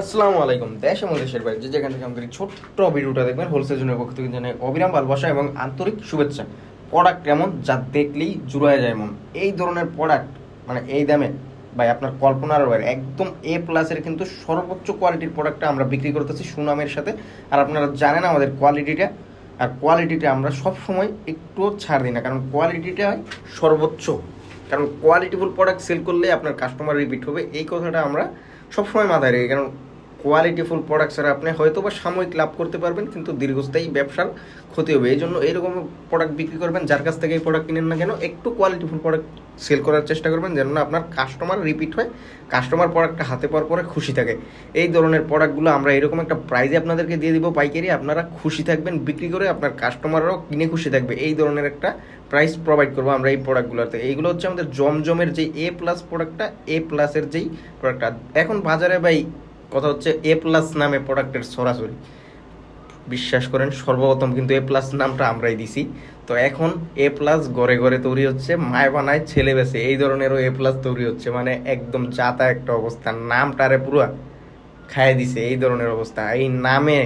আসসালামু আলাইকুম। দেশ এবং দেশের বাইরে যে যেখান থেকে আমাদের এই ছোট্ট ভিডিওটা দেখবেন, হোলসেল জনের পক্ষ থেকে জানাই অবিরাম ভালোবাসা এবং আন্তরিক শুভেচ্ছা। প্রোডাক্ট কেমন যা দেখলেই জুড়ায় যায় মন, এই ধরনের প্রোডাক্ট মানে এই দামে ভাই আপনার কল্পনার বাইরে, একদম এ প্লাসের কিন্তু সর্বোচ্চ কোয়ালিটির প্রোডাক্টটা আমরা বিক্রি করতেছি সুনামের সাথে। আর আপনারা জানেন আমাদের কোয়ালিটিটা, আর কোয়ালিটিটা আমরা সবসময় একটুও ছাড় দিই না, কারণ কোয়ালিটিটা সর্বোচ্চ। কারণ কোয়ালিটিফুল প্রোডাক্ট সেল করলে আপনার কাস্টমার রিপিট হবে, এই কথাটা আমরা সবসময় মাথায় রাখি। কারণ কোয়ালিটিফুল প্রোডাক্ট ছাড়া আপনি হয়তো বা সাময়িক লাভ করতে পারবেন, কিন্তু দীর্ঘস্থায়ী ব্যবসার ক্ষতি হবে। এই জন্য এইরকম প্রোডাক্ট বিক্রি করবেন, যার কাছ থেকে এই প্রোডাক্ট কিনেন না কেন একটু কোয়ালিটিফুল প্রোডাক্ট সেল করার চেষ্টা করবেন, যেন না আপনার কাস্টমার রিপিট হয়, কাস্টমার প্রোডাক্টটা হাতে পাওয়ার পরে খুশি থাকে। এই ধরনের প্রোডাক্টগুলো আমরা এরকম একটা প্রাইজে আপনাদেরকে দিয়ে দিব পাইকারি, আপনারা খুশি থাকবেন বিক্রি করে, আপনার কাস্টমাররাও কিনে খুশি থাকবে। এই ধরনের একটা প্রাইস প্রোভাইড করবো আমরা এই প্রোডাক্টগুলোতে। এইগুলো হচ্ছে আমাদের জমজমের যেই এ প্লাস প্রোডাক্টটা, এ প্লাসের যেই প্রোডাক্টটা এখন বাজারে ভাই কথা হচ্ছে এ প্লাস নামে প্রোডাক্টের সরাসরি বিশ্বাস করেন, সর্বপ্রথম কিন্তু এ প্লাস নামটা আমরাই দিছি। তো এখন এ প্লাস ঘরে ঘরে তৈরি হচ্ছে, মায় বানায় ছেলে বেছে, এই ধরনেরও এ প্লাস তৈরি হচ্ছে। মানে একদম যাতা একটা অবস্থা, নামটারে পুরো খাইয়ে দিছে এই ধরনের অবস্থা। এই নামে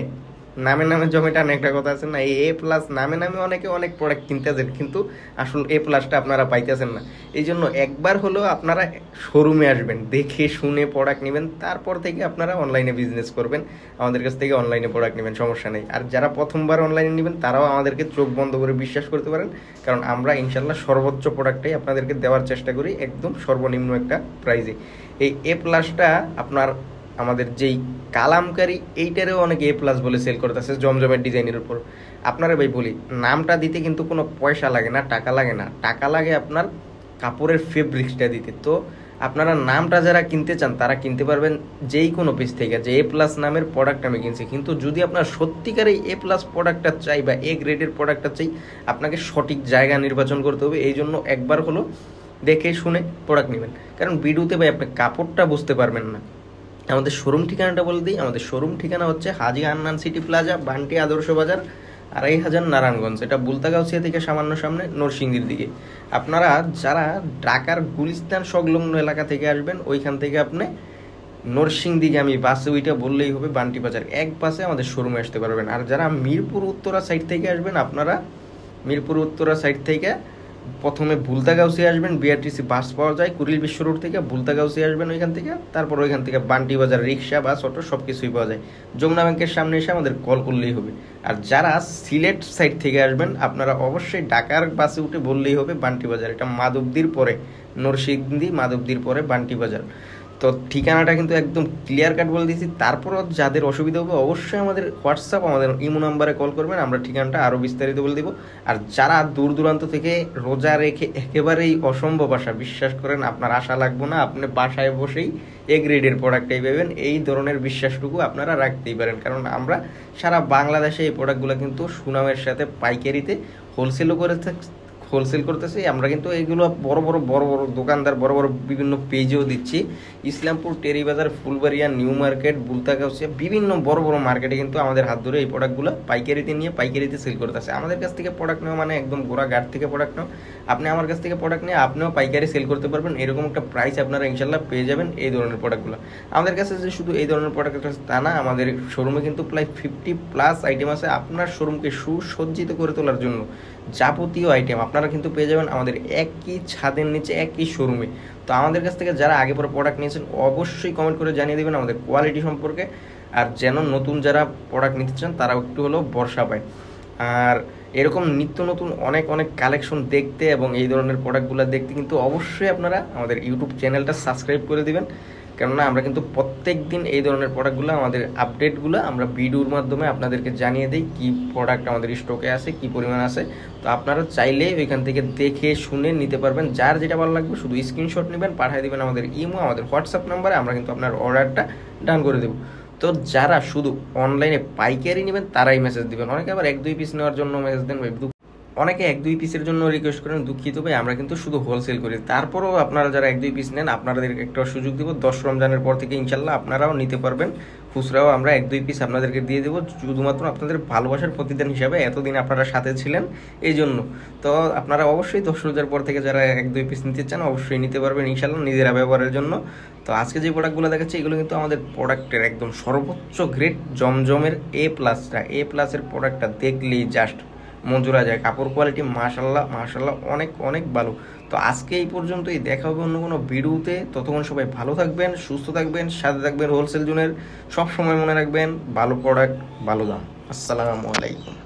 নামে নামে জমে টান একটা কথা আছে না, এই এ প্লাস নামে নামে অনেকে অনেক প্রোডাক্ট কিনতেছেন, কিন্তু আসল এ প্লাসটা আপনারা পাইতেছেন না। এই জন্য একবার হলেও আপনারা শোরুমে আসবেন, দেখে শুনে প্রোডাক্ট নেবেন, তারপর থেকে আপনারা অনলাইনে বিজনেস করবেন, আমাদের কাছ থেকে অনলাইনে প্রোডাক্ট নেবেন, সমস্যা নেই। আর যারা প্রথমবার অনলাইনে নেবেন তারাও আমাদেরকে চোখ বন্ধ করে বিশ্বাস করতে পারেন, কারণ আমরা ইনশাল্লাহ সর্বোচ্চ প্রোডাক্টটাই আপনাদেরকে দেওয়ার চেষ্টা করি একদম সর্বনিম্ন একটা প্রাইজে। এই এ প্লাসটা আপনার আমাদের যেই কালামকারি, এইটারেও অনেকে এ প্লাস বলে সেল করতেছে জমজমের ডিজাইনের উপর। আপনারা ভাই বলি, নামটা দিতে কিন্তু কোনো পয়সা লাগে না, টাকা লাগে না, টাকা লাগে আপনার কাপড়ের ফেব্রিক্সটা দিতে। তো আপনারা নামটা যারা কিনতে চান তারা কিনতে পারবেন যেই কোনো পেজ থেকে, যে এ প্লাস নামের প্রোডাক্ট আমি কিনছি। কিন্তু যদি আপনার সত্যিকার এই এ প্লাস প্রোডাক্টটা চাই বা এ গ্রেডের প্রোডাক্টটা চাই, আপনাকে সঠিক জায়গা নির্বাচন করতে হবে। এই জন্য একবার হলো দেখে শুনে প্রোডাক্ট নেবেন, কারণ ভিডিওতে ভাই আপনি কাপড়টা বুঝতে পারবেন না। আমাদের শোরুম ঠিকানাটা বলে দিই, আমাদের শোরুম ঠিকানা হচ্ছে হাজি আন্নান সিটি প্লাজা, বান্টি আদর্শ বাজার, 2500 নারায়ণগঞ্জ। এটা বুলতাগাউছিয়া থেকে সামান্য সামনে নরসিংদীর দিকে। আপনারা যারা ঢাকার গুলিস্তান সংলগ্ন এলাকা থেকে আসবেন, ওইখান থেকে আপনি নরসিংদীগামী বাসে ওইটা বললেই হবে, বান্টি বাজার এক পাশে আমাদের শোরুমে আসতে পারবেন। আর যারা মিরপুর উত্তরা সাইড থেকে আসবেন, আপনারা মিরপুর উত্তরা সাইড থেকে প্রথমে বুলতাগাউসিয়া আসবেন, বিআরটিসি বাস পাওয়া যায় কুড়িল বিশ্ব রোড থেকে, বুলতাগাউসিয়া আসবেন ওইখান থেকে, তারপর ওইখান থেকে বান্টি বাজার রিক্সা বাস অটো সব কিছুই পাওয়া যায়। যমুনা ব্যাংকের সামনে এসে আমাদের কল করলেই হবে। আর যারা সিলেট সাইড থেকে আসবেন, আপনারা অবশ্যই ঢাকার বাসে উঠে বললেই হবে বান্টি বাজার। এটা মাধবদীর পরে নরসিংদী, মাধবদীর পরে বান্টি বাজার। তো ঠিকানাটা কিন্তু একদম ক্লিয়ার কাট বলে দিয়েছি। তারপরও যাদের অসুবিধা হবে অবশ্যই আমাদের হোয়াটসঅ্যাপ, আমাদের ইমো নাম্বারে কল করবেন, আমরা ঠিকানাটা আরও বিস্তারিত বলে দেবো। আর যারা দূর দূরান্ত থেকে রোজা রেখে একেবারেই অসম্ভব আশা, বিশ্বাস করেন আপনার আশা লাগবো না, আপনি বাসায় বসেই এ গ্রেডের প্রোডাক্টটাই পাবেন, এই ধরনের বিশ্বাসটুকু আপনারা রাখতেই পারেন। কারণ আমরা সারা বাংলাদেশে এই প্রোডাক্টগুলো কিন্তু সুনামের সাথে পাইকারিতে হোলসেলও করে হোলসেল করতেছি আমরা, কিন্তু এইগুলো বড় বড় দোকানদার, বড় বড় বিভিন্ন পেজেও দিচ্ছি। ইসলামপুর, টেরিবাজার, ফুলবাড়িয়া, নিউ মার্কেট, বুলতাগাউসিয়া, বিভিন্ন বড় বড় মার্কেটে কিন্তু আমাদের হাত ধরে এই প্রোডাক্টগুলো পাইকারিতে নিয়ে পাইকারিতে সেল করতেছে। আমাদের কাছ থেকে প্রোডাক্ট নেওয়া মানে একদম গোড়া ঘাট থেকে প্রোডাক্ট নেওয়া। আপনি আমার কাছ থেকে প্রোডাক্ট নিয়ে আপনিও পাইকারি সেল করতে পারবেন, এরকম একটা প্রাইস আপনারা ইনশাল্লাহ পেয়ে যাবেন এই ধরনের প্রোডাক্টগুলো। আমাদের কাছে যে শুধু এই ধরনের প্রোডাক্ট আছে তা না, আমাদের শোরুমে কিন্তু প্রায় 50+ আইটেম আছে আপনার শোরুমকে সুসজ্জিত করে তোলার জন্য। যাবতীয় আইটেম আপনারা কিন্তু পেয়ে যাবেন আমাদের একই ছাদের নিচে, একই শোরুমে। তো আমাদের কাছ থেকে যারা আগে পরে প্রোডাক্ট নিয়েছেন অবশ্যই কমেন্ট করে জানিয়ে দেবেন আমাদের কোয়ালিটি সম্পর্কে, আর যেন নতুন যারা প্রোডাক্ট নিতে চান তারাও একটু হলেও ভরসা পায়। আর এরকম নিত্য নতুন অনেক অনেক কালেকশন দেখতে এবং এই ধরনের প্রোডাক্টগুলো দেখতে কিন্তু অবশ্যই আপনারা আমাদের ইউটিউব চ্যানেলটা সাবস্ক্রাইব করে দিবেন। কেননা আমরা কিন্তু প্রত্যেক দিন এই ধরনের প্রোডাক্টগুলো, আমাদের আপডেটগুলো আমরা ভিডিওর মাধ্যমে আপনাদেরকে জানিয়ে দিই, কী প্রোডাক্ট আমাদের স্টকে আছে, কী পরিমাণ আছে। তো আপনারা চাইলে ওইখান থেকে দেখে শুনে নিতে পারবেন, যার যেটা ভালো লাগবে শুধু স্ক্রিনশট নেবেন, পাঠিয়ে দেবেন আমাদের ইমো, আমাদের হোয়াটসঅ্যাপ নাম্বারে, আমরা কিন্তু আপনার অর্ডারটা ডান করে দেবো। তো যারা শুধু অনলাইনে পাইকারি নেবেন তারাই মেসেজ দিবেন, অনেকে আবার 1-2 পিস নেওয়ার জন্য মেসেজ দেন, অনেকে 1-2 পিসের জন্য রিকোয়েস্ট করেন, দুঃখিত ভাই আমরা কিন্তু শুধু হোলসেল করি। তারপরেও আপনারা যারা 1-2 পিস নেন আপনাদের একটা সুযোগ দিব, 10 রমজানের পর থেকে ইনশাল্লাহ আপনারাও নিতে পারবেন খুচরাও আমরা 1-2 পিস আপনাদেরকে দিয়ে দেবো, শুধুমাত্র আপনাদের ভালোবাসার প্রতিদান হিসাবে। এতদিন আপনারা সাথে ছিলেন এই জন্য। তো আপনারা অবশ্যই 10 রোজার পর থেকে যারা 1-2 পিস নিতে চান অবশ্যই নিতে পারবেন ইনশাল্লাহ, নিজেরা ব্যবহারের জন্য। তো আজকে যে প্রোডাক্টগুলো দেখাচ্ছি এগুলো কিন্তু আমাদের প্রোডাক্টের একদম সর্বোচ্চ গ্রেড জমজমের A+এর প্রোডাক্টটা দেখলেই জাস্ট মন জোড়া যায়। কাপড় কোয়ালিটি মাশাল্লাহ মাশাল্লাহ অনেক অনেক ভালো। তো আজকে এই পর্যন্তই, দেখা হবে অন্য কোনো ভিডিওতে। ততক্ষণ সবাই ভালো থাকবেন, সুস্থ থাকবেন, সাথে থাকবেন হোলসেল জোনের। সব সময় মনে রাখবেন ভালো প্রোডাক্ট ভালো দাম। আসসালামু আলাইকুম।